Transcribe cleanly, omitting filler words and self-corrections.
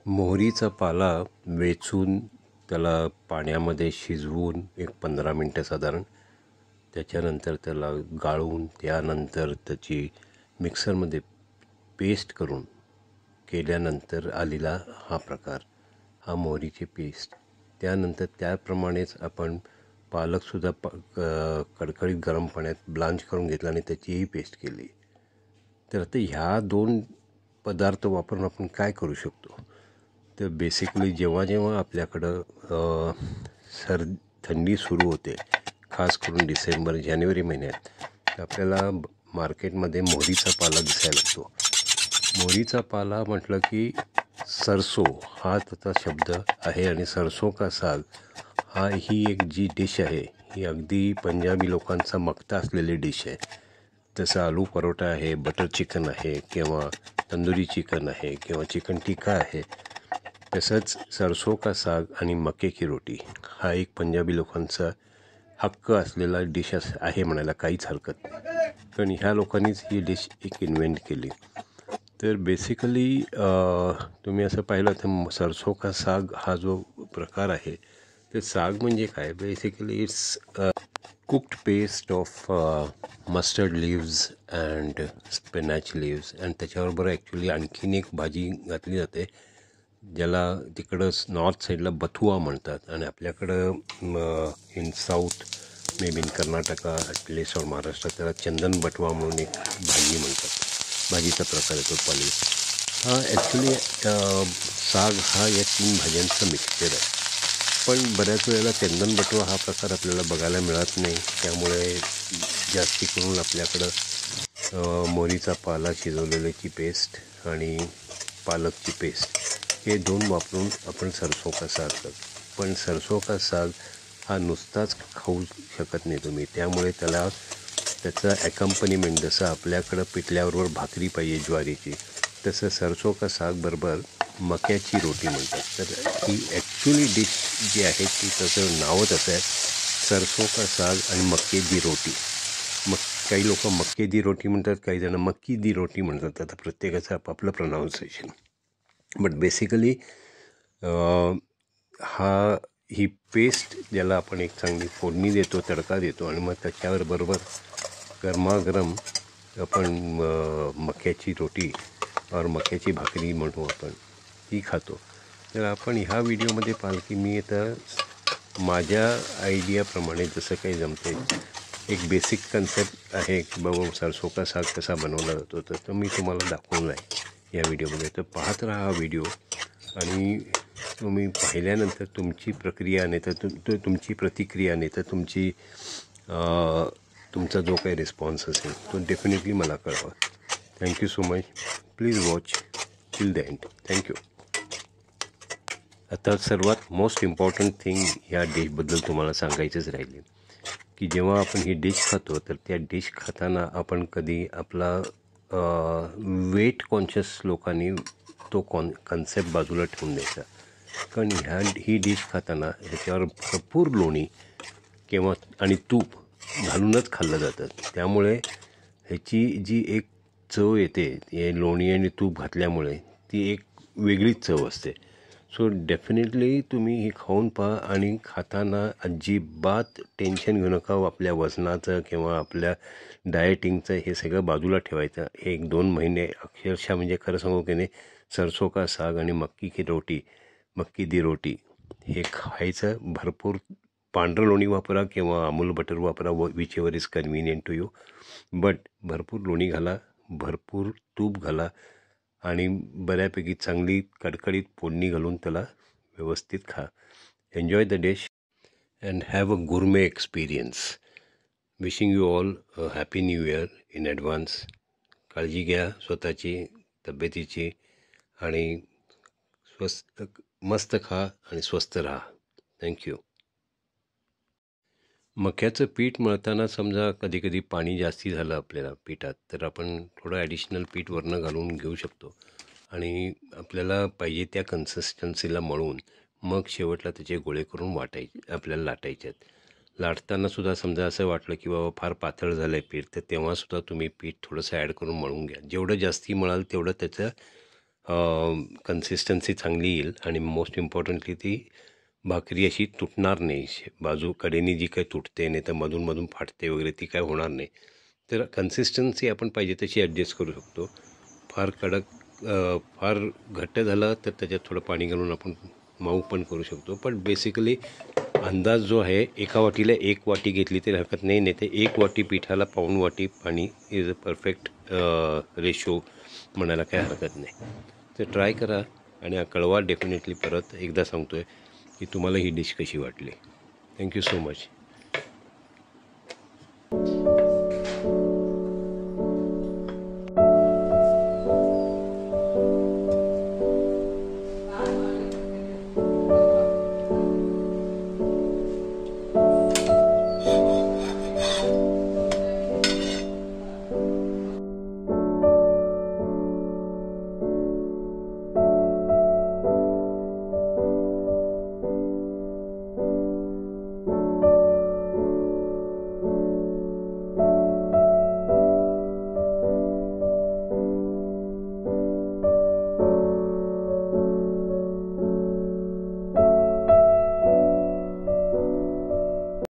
मोहरीचा पाला वेचून त्याला पाण्यामध्ये शिजवून एक 15 मिनटं साधारण, त्याच्यानंतर त्याला गाळून त्यानंतर त्याची मिक्सरमध्ये पेस्ट करून केल्यानंतर आलेला हा प्रकार, हा मोहरीची पेस्ट. त्यानंतर त्याप्रमाणेच आपण पालकसुद्धा कडकडीत गरम पाण्यात ब्लांच करून घेतला आणि त्याचीही पेस्ट केली. तर आता ह्या 2 पदार्थ वापरून आपण काय करू शकतो, तर बेसिकली जेव्हा जेव्हा आपल्याकडं थंडी सुरू होते, खास करून डिसेंबर जानेवारी महिन्यात, तर आपल्याला मार्केटमध्ये मोहरीचा पाला दिसायला लागतो. मोहरीचा पाला म्हटलं की सरसो हा त्याचा शब्द आहे आणि सरसो का साग ही एक जी डिश आहे ही अगदी पंजाबी लोकांचा मक्ता असलेली डिश आहे. जसं आलू परोठा आहे, बटर चिकन आहे किंवा तंदुरी चिकन आहे किंवा चिकन टिक्का आहे, तसंच सरसो का साग आणि मक्के की रोटी हा एक पंजाबी लोकांचा हक्क असलेला डिश आहे म्हणायला काहीच हरकत नाही. पण ह्या लोकांनीच ही डिश एक इन्व्हेंट केली. तर बेसिकली तुम्ही असं पाहिलं तर सरसो का साग हा जो प्रकार आहे, तर साग म्हणजे काय, basically it's cooked paste of mustard leaves and spinach leaves, आणि त्याच्याबरोबर ॲक्च्युली आणखीन एक भाजी घातली जाते ज्याला तिकडं नॉर्थ साईडला बथुआ म्हणतात आणि आपल्याकडं in south may be in Karnataka at least और महाराष्ट्रात त्याला चंदन बटवा म्हणून एक भाजी म्हणतात. भाजीचा प्रकार येतो पनीर हा. ॲक्च्युली साग हा या 3 भाज्यांचं मिक्सचर आहे. पण बऱ्याच वेळेला चंदन बटवा हा प्रकार आपल्याला बघायला मिळत नाही, त्यामुळे जास्ती करून आपल्याकडं मोहरीचा पाला शिजवलेल्याची पेस्ट आणि पालकची पेस्ट हे 2 वापरून आपण सरसो का साग करतो. पण सरसो का साग हा नुसताच खाऊ शकत नाही तुम्ही, त्यामुळे त्याचं ॲकंपनीमेंट जसं आपल्याकडं पिठल्याबरोबर भाकरी पाहिजे ज्वारीची, तसं सरसो का साग बरोबर मक्याची रोटी म्हणतात. तर ही ॲक्च्युली डिश जी आहे ती त्याचं नावच असं आहे, सरसो का साग आणि मक्के दी रोटी. काही लोक मक्के दी रोटी म्हणतात, काही जण मक्की दी रोटी म्हणतात. आता प्रत्येकाचं आपापलं pronunciation. But basically he paste ज्याला आपण एक चांगली फोडणी देतो, तडका देतो आणि मग त्याच्यावर बरोबर गरमागरम आपण मक्याची रोटी और मक्याची भाकरी म्हणू आपण, ती खातो. तर आपण ह्या व्हिडिओमध्ये पाहाल की मी आता माझ्या आयडियाप्रमाणे जसं काही जमते, एक बेसिक कन्सेप्ट आहे की बाबा सरसो का साग कसा बनवला जातो, तर मी तुम्हाला दाखवलं आहे या व्हिडिओमध्ये. तर पाहत राहा हा व्हिडिओ आणि तुम्ही पाहिल्यानंतर तुमची प्रक्रिया नाही तर तुमची प्रतिक्रिया नाही तर तुमचा जो काही रिस्पॉन्स असेल तो डेफिनेटली मला कळवा. Thank you so much. Please watch till the end. Thank you. आता सर्वात मोस्ट इम्पॉर्टंट थिंग ह्या डिशबद्दल तुम्हाला सांगायचंच राहिले की जेव्हा आपण ही डिश खातो तर त्या डिश खाताना आपण कधी आपला वेट कॉन्शियस लोकांनी तो कन्सेप्ट बाजूला ठेवून द्यायचा. कारण ही डिश खाताना ह्याच्यावर भरपूर लोणी किंवा आणि तूप घालूनच खाल्लं जातं, त्यामुळे ह्याची जी एक चव येते हे लोणी आणि तूप घातल्यामुळे ती एक वेगळीच चव असते. सो डेफिनेटली तुम्ही ही खाऊन पहा आणि खाताना अजिबात टेन्शन घेऊ नका आपल्या वजनाचं किंवा आपल्या डायटिंगचं, हे सगळं बाजूला ठेवायचं. 1-2 महिने अक्षरशः म्हणजे खरं सांगू की नाही, सरसो का साग आणि मक्की दी रोटी हे खायचं. भरपूर पांढरं लोणी वापरा किंवा अमूल बटर वापरा, whichever is convenient to you, but भरपूर लोणी घाला, भरपूर तूप घाला आणि बऱ्यापैकी चांगली कडकडीत फोडणी घालून त्याला व्यवस्थित खा. Enjoy the dish and have a gourmet experience. Wishing you all a happy new year in advance. काळजी घ्या स्वतःची, तब्येतीची आणि मस्त खा आणि स्वस्त राहा. थँक्यू. मक्याचं पीठ मळताना समजा कधी कधी पाणी जास्ती झालं आपल्याला पिठात, तर आपण थोडं ॲडिशनल पीठ वरनं घालून घेऊ शकतो आणि आपल्याला पाहिजे त्या कन्सिस्टन्सीला मळून मग शेवटला त्याचे गोळे करून आपल्याला लाटायचे आहेत. लाटतानासुद्धा समजा असं वाटलं की बाबा फार पातळ झालं आहे पीठ, तर तेव्हासुद्धा तुम्ही पीठ थोडंसं ॲड करून मळून घ्या. जेवढं जास्ती मळाल तेवढं त्याचं कन्सिस्टन्सी चांगली येईल आणि मोस्ट इम्पॉर्टंटली ती भाकरी अशी तुटणार नाही. बाजू कडेनी जी काही तुटते नाही तर मधून फाटते वगैरे ती काय होणार नाही. तर कन्सिस्टन्सी आपण पाहिजे तशी ॲडजस्ट करू शकतो. फार कडक फार घट्ट झालं तर त्याच्यात थोडं पाणी घालून आपण मऊ पण करू शकतो. पण बेसिकली अंदाज जो आहे एका वाटीला 1 वाटी घेतली तरी हरकत नाही. नाही तर 1 वाटी पिठाला पाऊण वाटी पाणी इज अ परफेक्ट रेशो म्हणायला काही हरकत नाही. तर ट्राय करा आणि कळवा डेफिनेटली. परत एकदा सांगतो आहे की तुम्हाला ही डिश कशी वाटली. Thank you so much.